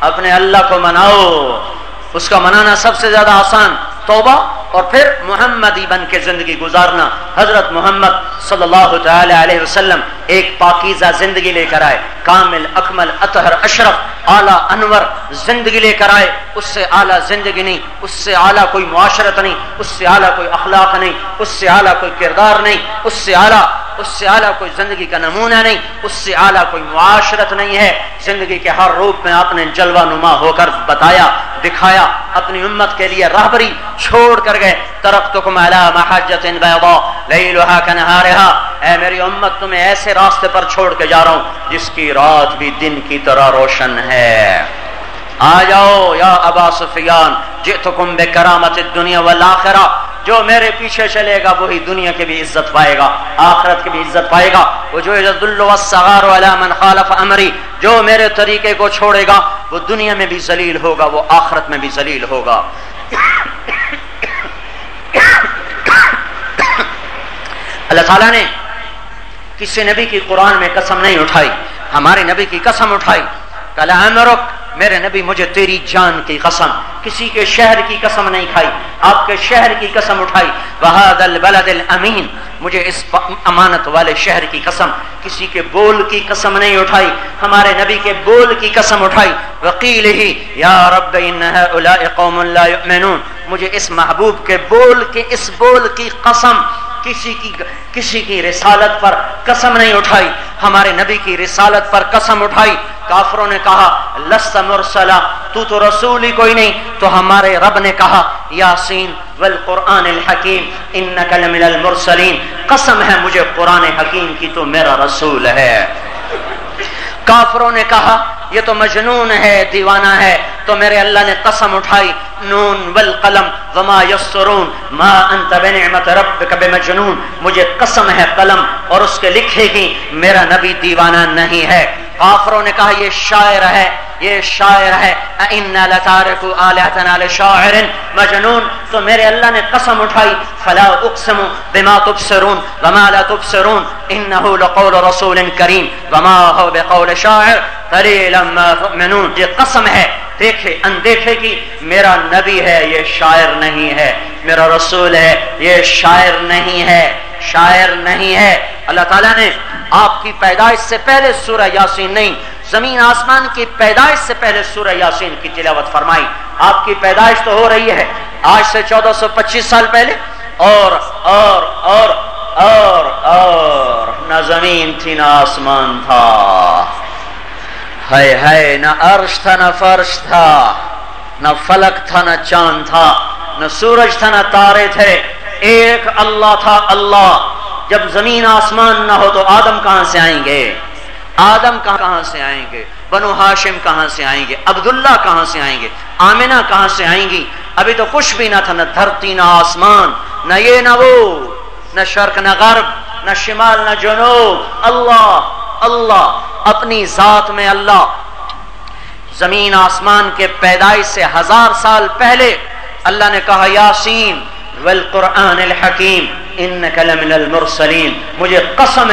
اپنے اللہ کو مناؤ. اس کا منانا سب سے زیادہ آسان توبہ اور پھر محمدی بن کے زندگی گزارنا. حضرت محمد صلی اللہ تعالی علیہ وسلم ایک پاکیزہ زندگی لے کر آئے, کامل اکمل اطہر اشرف اعلیٰ انور زندگی لے کر آئے. اس سے اعلیٰ زندگی نہیں, اس سے اعلیٰ کوئی معاشرت نہیں, اس سے اعلیٰ کوئی اخلاق نہیں, اس سے اعلیٰ کوئی کردار نہیں, اس سے اعلیٰ کوئی زندگی کا نمونہ نہیں, اس سے اعلیٰ کوئی معاشرت نہیں ہے. زندگی کے ہر روپ میں آپ نے جلوہ نما ہو کر بتایا, دکھایا, اپنی امت کے لیے راہبری چھوڑ کر گئے. ترکتکم علی محجۃ بیضاء لیلھا کنہارھا, اے میری امت تمہیں ایسے راستے پر چھوڑ کے جا رہا ہوں جس کی رات بھی دن کی طرح روشن ہے. آ جاؤ یا ابا سفیان, جئتکم بکرامۃ الدنیا والآخرہ, جو میرے پیچھے چلے گا وہی دنیا کی بھی عزت پائے گا, آخرت کی بھی عزت پائے گا. وجوعل الذل والصغار علی من خالف امری, جو میرے طریقے کو چھوڑے گا وہ دنیا میں بھی ذلیل ہوگا, وہ آخرت میں بھی ذلیل ہوگا. اللہ تعالیٰ نے کسی نبی کی قرآن میں قسم نہیں اٹھائی, ہمارے نبی کی قسم اٹھائی. قال امرک, میرے نبی مجھے تیری جان کی قسم, کسی کے شہر کی قسم نہیں کھائی, آپ کے شہر کی قسم اٹھائی. وہذا البلد الامین, مجھے اس امانت والے شہر کی قسم, کسی کے بول کی قسم نہیں اٹھائی, ہمارے نبی کے بول کی قسم اٹھائی. وقیلہ یا رب ان ہؤلاء قوم لا یؤمنون, مجھے اس محبوب کے بول کی قسم, کسی کی رسالت پر قسم نہیں اٹھائی, ہمارے نبی کی رسالت پر قسم اٹھائی. کافروں نے کہا لست مرسلا, تو رسول ہی کوئی نہیں. تو ہمارے رب نے کہا یاسین والقرآن الحکیم انک لمن المرسلین, قسم ہے مجھے قرآن حکیم کی تو میرا رسول ہے. کافروں نے کہا یہ تو مجنون ہے, دیوانہ ہے. تو میرے اللہ نے قسم اٹھائی, نون والقلم وما یسطرون ما انت بنعمت ربک بمجنون, مجھے قسم ہے قلم اور اس کے لکھے کی, میرا نبی دیوانہ نہیں ہے. کافروں نے کہا یہ شاعر ہے, یہ شاعر ہے. اِنَّا لَتَارِكُ آلِهَتَنَا لِشَاعِرٍ مَجْنُونٍ, تو میرے اللہ نے قسم اٹھائی فَلَا أُقْسِمُ بِمَا تُبْصِرُونَ وَمَا لَا تُبْصِرُونَ إِنَّهُ لَقَوْلُ رَسُولٍ كَرِيمٍ وَمَا هُوَ بِقَوْلِ شَاعِرٍ قَلِيلًا مَا تُؤْمِنُونَ. یہ قسم ہے دیکھے اندیکھے کی, میرا نبی ہے یہ شاعر نہیں ہے, میرا رسول ہے یہ شاعر نہیں ہے, شاعر نہیں ہے. اللہ تعالیٰ نے آپ کی پیدائش سے پہلے سورہ یاسین نہیں, زمین آسمان کی پیدائش سے پہلے سورہ یاسین کی تلاوت فرمائی. آپ کی پیدائش تو ہو رہی ہے آج سے 1425 سال پہلے, اور نہ زمین تھی نہ آسمان تھا, ہے نہ عرش تھا نہ فرش تھا, نہ فلک تھا نہ چاند تھا, نہ سورج تھا نہ تارے تھے, ایک اللہ تھا اللہ. جب زمین آسمان نہ ہو تو آدم کہاں سے آئیں گے, آدم کہاں سے آئیں گے, بنو ہاشم کہاں سے آئیں گے, عبداللہ کہاں سے آئیں گے, آمنہ کہاں سے آئیں گی. ابھی تو کچھ بھی نہ تھا, نہ دھرتی نہ آسمان, نہ یہ نہ وہ, نہ شرق نہ غرب, نہ شمال نہ جنوب. اللہ اللہ اپنی ذات میں اللہ. زمین آسمان کے پیدائش سے 1000 سال پہلے اللہ نے کہا یاسین والقرآن الحکیم انک لمن المرسلین, مجھے قسم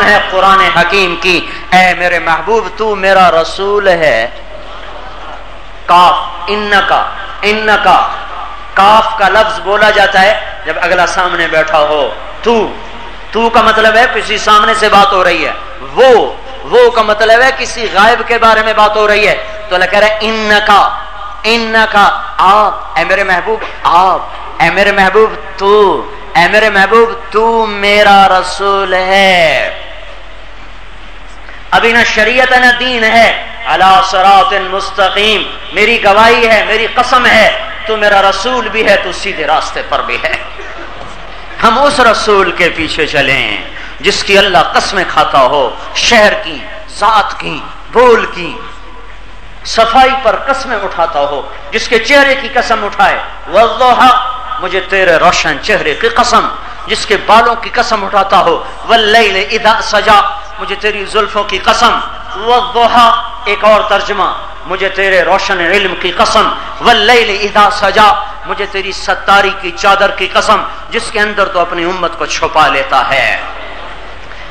ہے قرآن حکیم کی, اے میرے محبوب تو میرا رسول ہے. کاف انکا, کاف کا لفظ بولا جاتا ہے جب اگلا سامنے بیٹھا ہو. تو کا مطلب ہے کسی سامنے سے بات ہو رہی ہے, وہ کا مطلب ہے کسی غائب کے بارے میں بات ہو رہی ہے. تو اللہ کہہ رہا ہے انکا آپ, اے میرے محبوب آپ, اے میرے محبوب تو, اے میرے محبوب تو میرا رسول ہے. ابھی نہ شریعت نہ دین ہے, علی صراط مستقیم, میری گواہی ہے, میری قسم ہے تو میرا رسول بھی ہے, تو سیدھے راستے پر بھی ہے. ہم اس رسول کے پیچھے چلیں جس کی اللہ قسمیں کھاتا ہو, شہر کی, ذات کی, بول کی, صفائی پر قسمیں اٹھاتا ہو, جس کے چہرے کی قسم اٹھائے والضحی, مجھے تیرے روشن چہرے کی قسم, جس کے بالوں کی قسم اٹھاتا ہو واللیل اذا سجا, مجھے تیری زلفوں کی قسم. والضحی ایک اور ترجمہ, مجھے تیرے روشن علم کی قسم. واللیل اذا سجا, مجھے تیری ستاری کی چادر کی قسم, جس کے اندر تو اپنی امت کو چھپا لیتا ہے.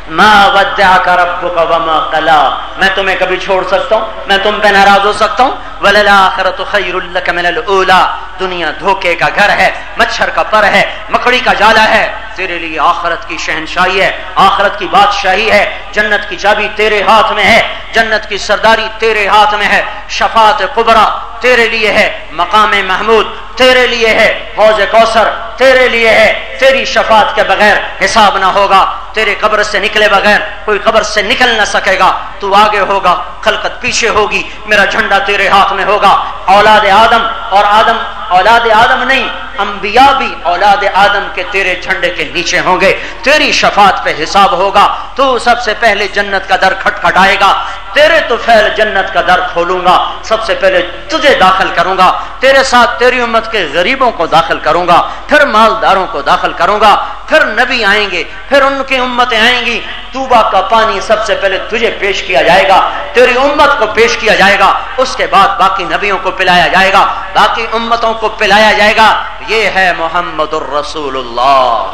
ما ودعک ربک وما قلا، میں تمہیں کبھی چھوڑ سکتا ہوں؟ میں تم پہ ناراض ہو سکتا ہوں؟ وللآخرۃ خیر لک من الاولی، دنیا دھوکے کا گھر ہے، مچھر کا پر ہے، مکڑی کا جالا ہے، تیرے لیے آخرت کی شہنشاہی ہے، آخرت کی بادشاہی ہے، جنت کی چابی تیرے ہاتھ میں ہے، جنت کی سرداری تیرے ہاتھ میں ہے، شفاعت کبریٰ تیرے لیے ہے، مقام محمود تیرے لیے ہے، حوض کوثر تیرے لیے ہے، تیری شفاعت کے بغیر حساب نہ ہوگا، تیرے قبر سے نکلے بغیر کوئی قبر سے نکل نہ سکے گا، تو آگے ہوگا، خلقت پیچھے ہوگی، میرا جھنڈا تیرے ہاتھ میں ہوگا، اولاد آدم اور آدم اولاد آدم نہیں، انبیاء بھی اولاد آدم کے تیرے جھنڈے کے نیچے ہوں گے، تیری شفاعت پہ حساب ہوگا، تو سب سے پہلے جنت کا در کھٹکھٹائے گا، تیرے تو فعل جنت کا در کھولوں گا، سب سے پہلے تجھے داخل کروں گا، تیرے ساتھ تیری امت کے غریبوں کو داخل کروں گا، پھر مالداروں کو داخل کروں گا، پھر نبی آئیں گے، پھر ان کی امتیں آئیں گی، توبہ کا پانی سب سے پہلے تجھے پیش کیا جائے گا، تیری امت کو پیش کیا جائے گا، اس کے بعد باقی نبیوں کو پلایا جائے گا، باقی امتوں کو پلایا جائے گا۔ یہ ہے محمد الرسول اللہ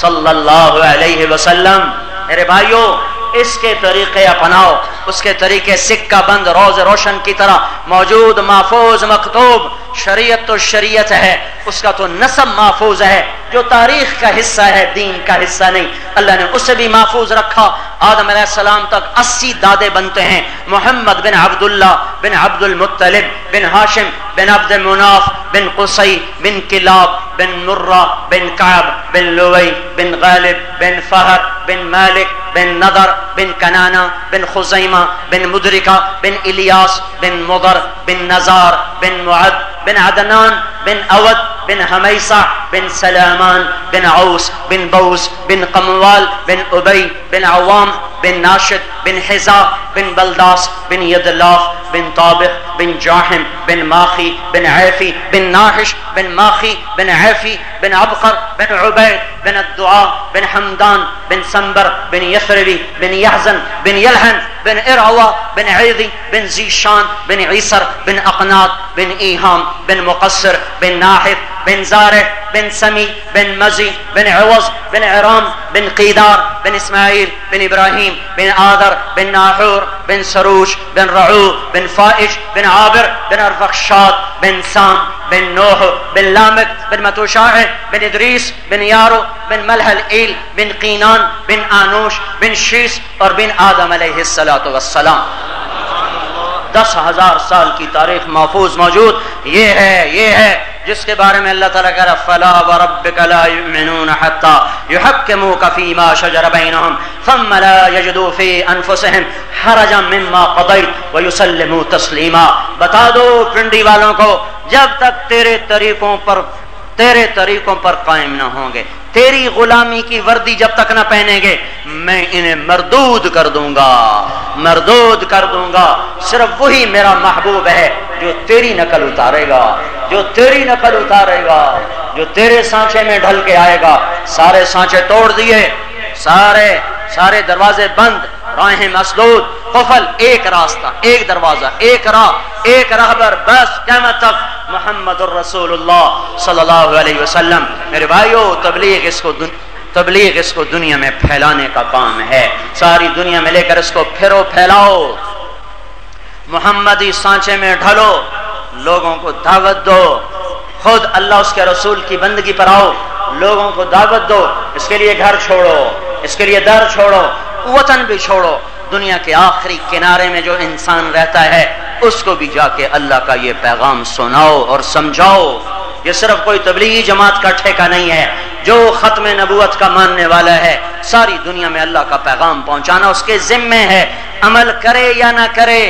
صلی اللہ علیہ وسلم۔ میرے بھائیوں، اس کے طریقے اپناؤ، اس کے طریقے سکہ بند روز روشن کی طرح موجود، محفوظ، مکتوب۔ شریعت تو شریعت ہے، اس کا تو نسب محفوظ ہے، جو تاریخ کا حصہ ہے، دین کا حصہ نہیں، اللہ نے اسے بھی محفوظ رکھا۔ آدم علیہ السلام تک 80 دادے بنتے ہیں، محمد بن عبداللہ بن عبد المطلب بن ہاشم بن عبد مناف بن قصی بن کلاب بن مرہ بن کعب بن لوی بن غالب بن فہر بن مالک بن نضر بن کنانہ بن خزیمہ بن مدرکہ بن الیاس بن مضر بن نزار بن معد بن عدنان بن اود بن حمیسہ بن سلامان بن عوس بن بوس بن قموال بن ابی بن عوام بن ناشد بن حزا بن بلداس بن یدلاف بن طابق بن جاحم بن ماخی بن عیفی بن ناحش بن ماخی بن عیفی بن عبقر بن عبید بن الدعاء بن حمدان بن سنبر بن یثربی بن یحزن بن یلحن بن ارعوا بن عیدی بن زیشان بن عیسر بن اقناط بن ایہام بن مقصر بن ناحف بن زارع بن سمی بن مزی بن عوض بن عرام بن قیدار بن اسماعیل بن ابراہیم بن آدر بن ناحور بن سروش بن رعو بن فائش بن عابر بن ارفخشاد بن سام بن نوح بن لامک بن متوشاع بن ادریس بن یارو بن ملح العیل بن قینان بن آنوش بن شیس اور بن آدم علیہ السلام۔ 10,000 سال کی تاریخ محفوظ موجود۔ یہ ہے جس کے بارے میں اللہ تعالیٰ کہہ رہا فلا وربک لا یؤمنون حتی یحکموک فیما شجر بینہم ثم لا یجدوا فی انفسہم حرجا مما قضیت ویسلموا تسلیما۔ بتا دو پنڈی والوں کو، جب تک تیرے طریقوں پر قائم نہ ہوں گے، تیری غلامی کی وردی جب تک نہ پہنیں گے، میں انہیں مردود کر دوں گا۔ صرف وہی میرا محبوب ہے جو تیری نقل اتارے گا، جو تیرے سانچے میں ڈھل کے آئے گا۔ سارے سانچے توڑ دیے، سارے دروازے بند، راہیں مسدود، قفل، ایک راستہ، ایک دروازہ، ایک راہ، ایک راہبر، بس قیامت تک محمد الرسول اللہ صلی اللہ علیہ وسلم۔ میرے بھائیو، تبلیغ اس کو دنیا میں پھیلانے کا کام ہے، ساری دنیا میں لے کر اس کو پھیلاؤ، محمدی سانچے میں ڈھلو، لوگوں کو دعوت دو، خود اللہ اس کے رسول کی بندگی پر آؤ، لوگوں کو دعوت دو، اس کے لیے گھر چھوڑو، اس کے لیے در چھوڑو، وطن بھی چھوڑو، دنیا کے آخری کنارے میں جو انسان رہتا ہے اس کو بھی جا کے اللہ کا یہ پیغام سناؤ اور سمجھاؤ۔ یہ صرف کوئی تبلیغی جماعت کا ٹھیکہ نہیں ہے، جو ختم نبوت کا ماننے والا ہے ساری دنیا میں اللہ کا پیغام پہنچانا اس کے ذمے ہے، عمل کرے یا نہ کرے،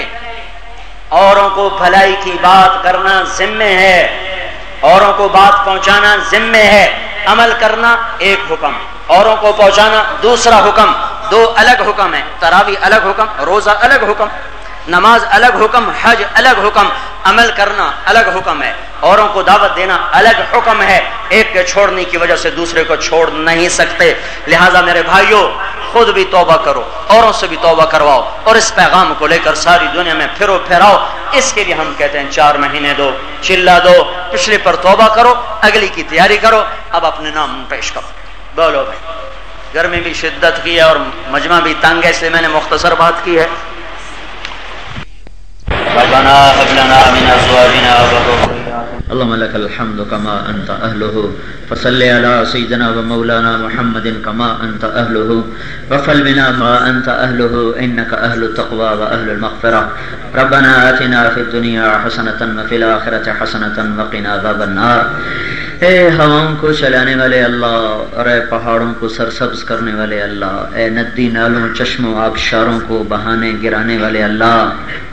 اوروں کو بھلائی کی بات کرنا ذمے ہے، اوروں کو بات پہنچانا ذمے ہے، عمل کرنا ایک حکم، اوروں کو پہنچانا دوسرا حکم، دو الگ حکم ہے، تراویح الگ حکم، روزہ الگ حکم، نماز الگ حکم، حج الگ حکم، عمل کرنا الگ حکم ہے، اوروں کو دعوت دینا الگ حکم ہے، ایک کے چھوڑنے کی وجہ سے دوسرے کو چھوڑ نہیں سکتے۔ لہذا میرے بھائیوں، خود بھی توبہ کرو، اوروں سے بھی توبہ کرواؤ، اور اس پیغام کو لے کر ساری دنیا میں پھیراؤ۔ اس کے لیے ہم کہتے ہیں 4 مہینے دو، چلہ دو، پچھلے پر توبہ کرو، اگلی کی تیاری کرو۔ اب اپنے نام پیش کرو، بولو بھائی۔ گرمی بھی شدت کی ہے اور مجمع بھی تنگ ہے، اس لیے میں نے مختصر بات کی ہے۔ ربنا هب لنا من ازواجنا وذرياتنا اللهم لك الحمد كما انت اهله فصل على سيدنا ومولانا محمد كما انت اهله وفعل بنا ما انت اهله انك اهل التقوى واهل المغفرة ربنا آتنا في الدنيا حسنة وفي الآخرة حسنة وقنا عذاب النار۔ اے ہواؤں کو چلانے والے اللہ، اور اے پہاڑوں کو سرسبز کرنے والے اللہ، اے ندی نالوں چشموں آبشاروں کو بہانے گرانے والے اللہ،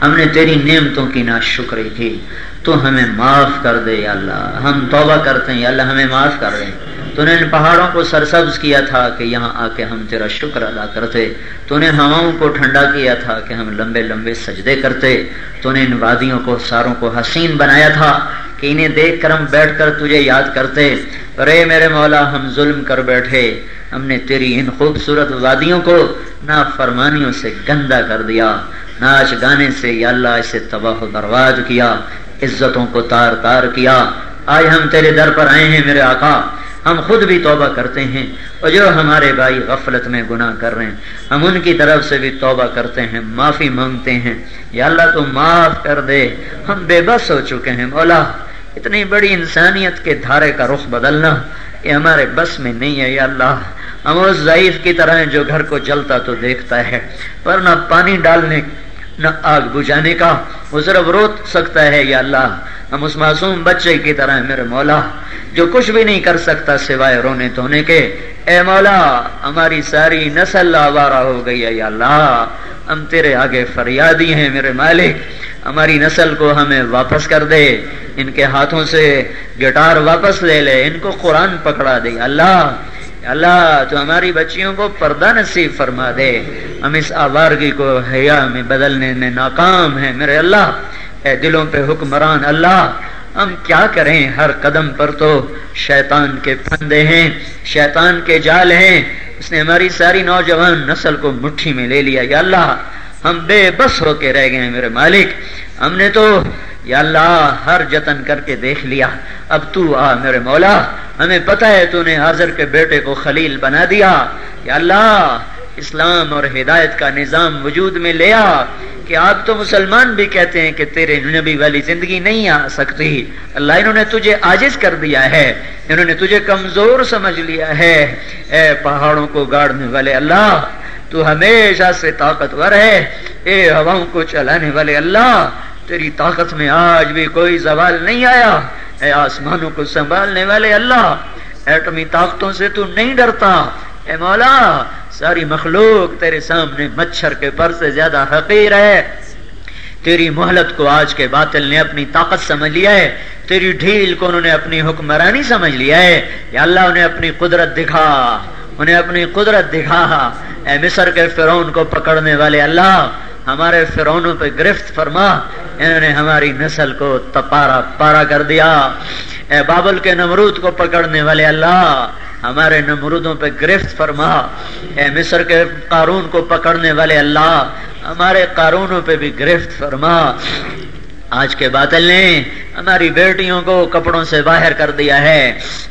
ہم نے تیری نعمتوں کی ناشکری کی، تو ہمیں معاف کر دے یا اللہ۔ ہم توبہ کرتے ہیں یا اللہ، ہمیں معاف کر دے۔ تو نے ان پہاڑوں کو سرسبز کیا تھا کہ یہاں آ کے ہم تیرا شکر ادا کرتے، تو نے ہواؤں کو ٹھنڈا کیا تھا کہ ہم لمبے لمبے سجدے کرتے، تو نے ان وادیوں کو ساروں کو حسین بنایا تھا کہ انہیں دیکھ کر ہم بیٹھ کر تجھے یاد کرتے۔ رے میرے مولا، ہم ظلم کر بیٹھے، ہم نے تیری ان خوبصورت وادیوں کو نافرمانیوں سے گندا کر دیا، ناچ گانے سے یا اللہ اسے تباہ و برباد کیا، عزتوں کو تار تار کیا۔ آج ہم تیرے در پر آئے ہیں میرے آقا، ہم خود بھی توبہ کرتے ہیں، اور جو ہمارے بھائی غفلت میں گناہ کر رہے ہیں ہم ان کی طرف سے بھی توبہ کرتے ہیں، معافی مانگتے ہیں۔ یا اللہ تو معاف کر دے، ہم بے بس ہو چکے ہیں مولا، اتنی بڑی انسانیت کے دھارے کا رخ بدلنا یہ ہمارے بس میں نہیں ہے۔ یا اللہ ہم اس ضعیف کی طرح ہیں جو گھر کو جلتا تو دیکھتا ہے پر نہ پانی ڈالنے نہ آگ بجھانے کا، وہ صرف روک سکتا ہے۔ یا اللہ ہم اس معصوم بچے کی طرح ہیں میرے مولا جو کچھ بھی نہیں کر سکتا سوائے رونے دھونے کے۔ اے مولا ہماری ساری نسل آوارہ ہو گئی ہے، یا اللہ ہم تیرے آگے فریادی ہیں میرے مالک، ہماری نسل کو ہمیں واپس کر دے، ان کے ہاتھوں سے گٹار واپس لے لے، ان کو قرآن پکڑا دے۔ اللہ تو ہماری بچیوں کو پردہ نصیب فرما دے، ہم اس آوارگی کو حیا میں بدلنے میں ناکام ہیں میرے اللہ۔ اے دلوں پہ حکمران اللہ، ہم کیا کریں، ہر قدم پر تو شیطان کے پھندے ہیں، شیطان کے جال ہیں، اس نے ہماری ساری نوجوان نسل کو مٹھی میں لے لیا۔ یا اللہ ہم بے بس ہو کے رہ گئے ہیں میرے مالک، ہم نے تو یا اللہ ہر جتن کر کے دیکھ لیا، اب تو آ میرے مولا، ہمیں پتہ ہے تو نے حاضر کے بیٹے کو خلیل بنا دیا۔ یا اللہ اسلام اور ہدایت کا نظام وجود میں لے آ کہ آپ تو مسلمان بھی کہتے ہیں کہ تیرے نبی والی زندگی نہیں آ سکتی۔ اللہ انہوں نے تجھے عاجز کر دیا ہے، انہوں نے تجھے کمزور سمجھ لیا ہے۔ اے پہاڑوں کو گاڑنے والے اللہ تو ہمیشہ سے طاقتور ہے، اے ہواؤں کو چلانے والے اللہ تیری طاقت میں آج بھی کوئی زوال نہیں آیا، اے آسمانوں کو سنبھالنے والے اللہ ایٹمی طاقتوں سے تو نہیں ڈرتا۔ اے مولا ساری مخلوق تیرے سامنے مچھر کے پر سے زیادہ حقیر ہے، تیری مہلت کو آج کے باطل نے اپنی طاقت سمجھ لیا ہے، تیری ڈھیل کو انہوں نے اپنی حکمرانی سمجھ لیا ہے۔ یا اللہ انہیں اپنی قدرت دکھا، انہیں اپنی قدرت دکھا۔ اے مصر کے فرعون کو پکڑنے والے اللہ ہمارے فرعونوں پہ گرفت فرما، انہوں نے ہماری نسل کو تپارا پارا کر دیا۔ اے بابل کے نمرود کو پکڑنے والے اللہ ہمارے نمرودوں پہ گرفت فرما۔ اے مصر کے قارون کو پکڑنے والے اللہ ہمارے قارونوں پہ بھی گرفت فرما۔ آج کے باطل نے ہماری بیٹیوں کو کپڑوں سے باہر کر دیا ہے،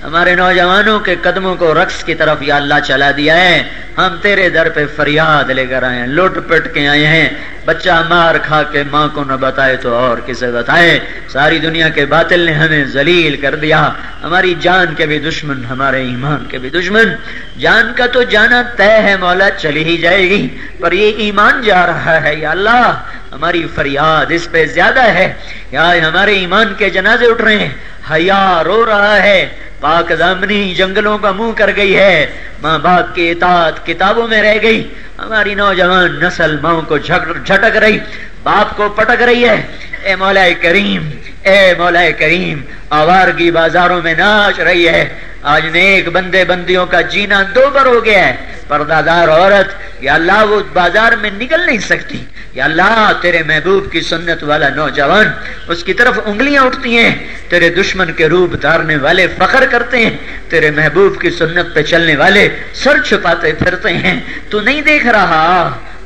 ہمارے نوجوانوں کے قدموں کو رقص کی طرف یا اللہ چلا دیا ہے۔ ہم تیرے در پہ فریاد لے کر آئے ہیں، لوٹ پٹ کے آئے ہیں۔ بچہ مار کھا کے ماں کو نہ بتائے تو اور کسے بتائے؟ ساری دنیا کے باطل نے ہمیں ذلیل کر دیا، ہماری جان کے بھی دشمن، ہمارے ایمان کے بھی دشمن۔ جان کا تو جانا طے ہے مولا، چلی ہی جائے گی، پر یہ ایمان جا رہا ہے۔ یا اللہ ہماری فریاد اس پہ زیادہ ہے، یا ہمارے ایمان کے جنازے اٹھ رہے ہیں، حیا رو رہا ہے، پاک دامنی جنگلوں کا منہ کر گئی ہے، ماں باپ کی اطاعت کتابوں میں رہ گئی، ہماری نوجوان نسل ماں کو جھٹک رہی، باپ کو پٹک رہی ہے۔ اے مولا کریم، اے مولا کریم، آوارگی بازاروں میں ناچ رہی ہے۔ آج نیک بندے بندیوں کا جینا دوبر ہو گیا ہے، پردہ دار عورت یا اللہ وہ بازار میں نکل نہیں سکتی۔ یا اللہ تیرے محبوب کی سنت والا نوجوان اس کی طرف انگلیاں اٹھتی ہیں، تیرے دشمن کے روپ دھارنے والے فخر کرتے ہیں، تیرے محبوب کی سنت پہ چلنے والے سر چھپاتے پھرتے ہیں۔ تو نہیں دیکھ رہا؟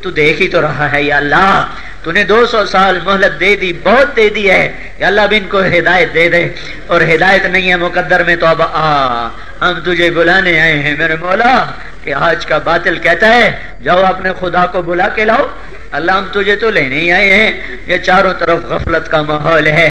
تو دیکھ ہی تو رہا ہے۔ یا اللہ تو نے 200 سال مہلت دے دی، بہت دے دی ہے۔ یا اللہ اب ان کو ہدایت دے دے، اور ہدایت نہیں ہے مقدر میں تو اب ہم تجھے بلانے آئے ہیں میرے مولا۔ کہ آج کا باطل کہتا ہے جاؤ اپنے خدا کو بلا کے لاؤ، اللہ ہم تجھے تو لینے ہی آئے ہیں، یہ چاروں طرف غفلت کا ماحول ہے۔